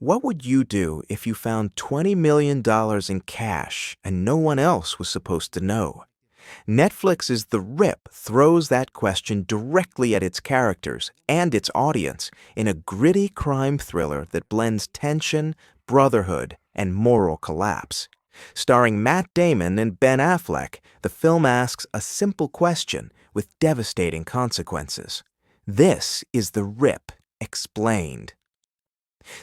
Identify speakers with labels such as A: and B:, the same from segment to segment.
A: What would you do if you found $20 million in cash and no one else was supposed to know? Netflix's The Rip throws that question directly at its characters and its audience in a gritty crime thriller that blends tension, brotherhood, and moral collapse. Starring Matt Damon and Ben Affleck, the film asks a simple question with devastating consequences. This is The Rip explained.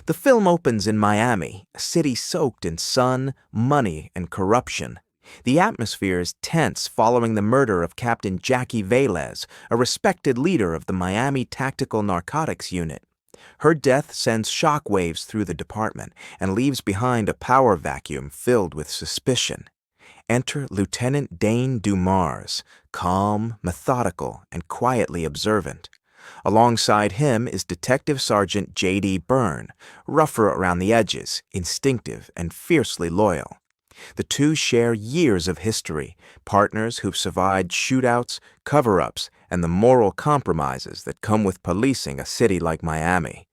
A: The film opens in Miami, a city soaked in sun, money, and corruption. The atmosphere is tense following the murder of Captain Jackie Velez, a respected leader of the Miami Tactical Narcotics Unit. Her death sends shockwaves through the department and leaves behind a power vacuum filled with suspicion. Enter Lieutenant Dane Dumars, calm, methodical, and quietly observant. Alongside him is Detective Sergeant J.D. Byrne, rougher around the edges, instinctive, and fiercely loyal. The two share years of history, partners who've survived shootouts, cover-ups, and the moral compromises that come with policing a city like Miami.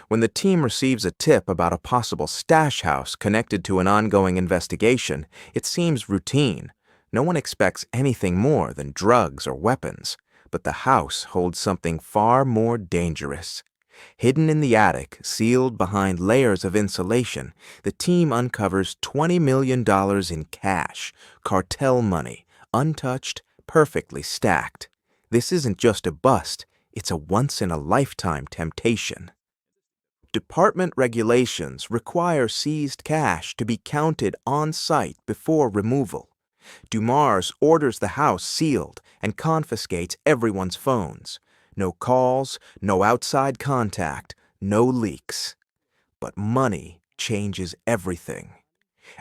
A: When the team receives a tip about a possible stash house connected to an ongoing investigation, it seems routine. No one expects anything more than drugs or weapons. But the house holds something far more dangerous. Hidden in the attic, sealed behind layers of insulation, the team uncovers $20 million in cash, cartel money, untouched, perfectly stacked. This isn't just a bust, it's a once-in-a-lifetime temptation. Department regulations require seized cash to be counted on site before removal. Dumars orders the house sealed and confiscates everyone's phones. No calls, no outside contact, no leaks. But money changes everything.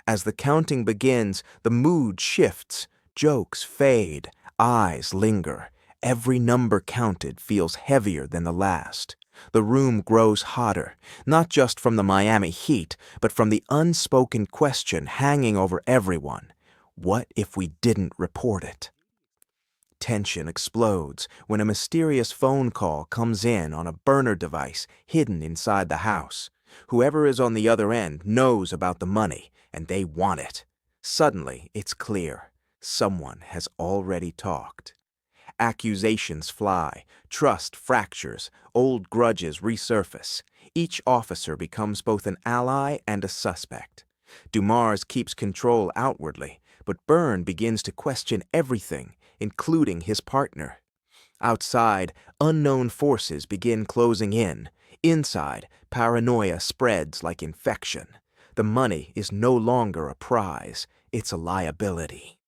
A: As the counting begins, the mood shifts, jokes fade, eyes linger. Every number counted feels heavier than the last. The room grows hotter, not just from the Miami heat, but from the unspoken question hanging over everyone. What if we didn't report it? Tension explodes when a mysterious phone call comes in on a burner device hidden inside the house. Whoever is on the other end knows about the money, and they want it. Suddenly, it's clear. Someone has already talked. Accusations fly, trust fractures, old grudges resurface. Each officer becomes both an ally and a suspect. Dumars keeps control outwardly, but Byrne begins to question everything, including his partner. Outside, unknown forces begin closing in. Inside, paranoia spreads like infection. The money is no longer a prize, it's a liability.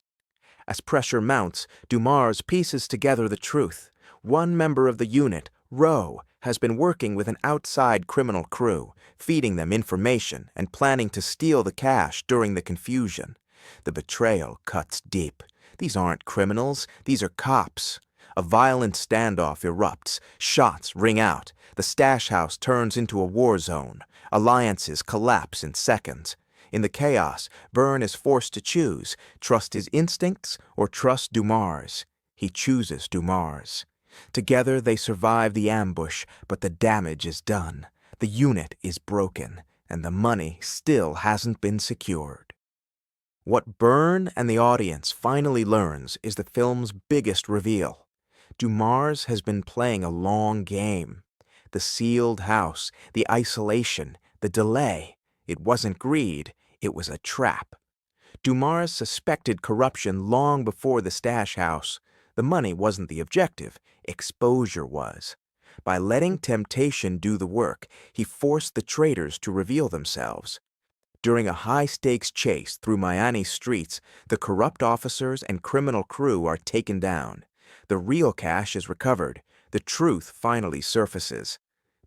A: As pressure mounts, Dumars pieces together the truth. One member of the unit, Rowe, has been working with an outside criminal crew, feeding them information and planning to steal the cash during the confusion. The betrayal cuts deep. These aren't criminals, these are cops. A violent standoff erupts, shots ring out, the stash house turns into a war zone. Alliances collapse in seconds. In the chaos, Byrne is forced to choose, trust his instincts or trust Dumars. He chooses Dumars. Together they survive the ambush, but the damage is done. The unit is broken, and the money still hasn't been secured. What Byrne and the audience finally learns is the film's biggest reveal. Dumars has been playing a long game. The sealed house, the isolation, the delay. It wasn't greed, it was a trap. Dumars suspected corruption long before the stash house. The money wasn't the objective, exposure was. By letting temptation do the work, he forced the traitors to reveal themselves. During a high-stakes chase through Miami's streets, the corrupt officers and criminal crew are taken down. The real cash is recovered. The truth finally surfaces.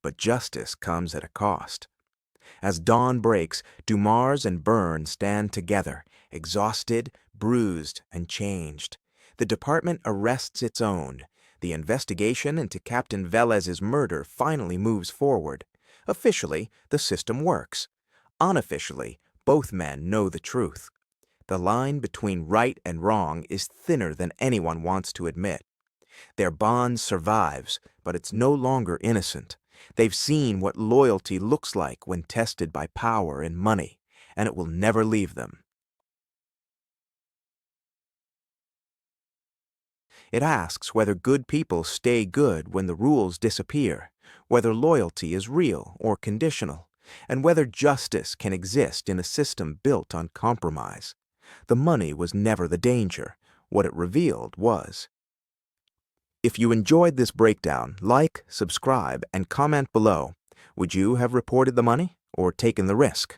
A: But justice comes at a cost. As dawn breaks, Dumars and Byrne stand together, exhausted, bruised, and changed. The department arrests its own. The investigation into Captain Velez's murder finally moves forward. Officially, the system works. Unofficially, both men know the truth. The line between right and wrong is thinner than anyone wants to admit. Their bond survives, but it's no longer innocent. They've seen what loyalty looks like when tested by power and money, and it will never leave them. It asks whether good people stay good when the rules disappear, whether loyalty is real or conditional, and whether justice can exist in a system built on compromise. The money was never the danger. What it revealed was. If you enjoyed this breakdown, like, subscribe, and comment below. Would you have reported the money or taken the risk?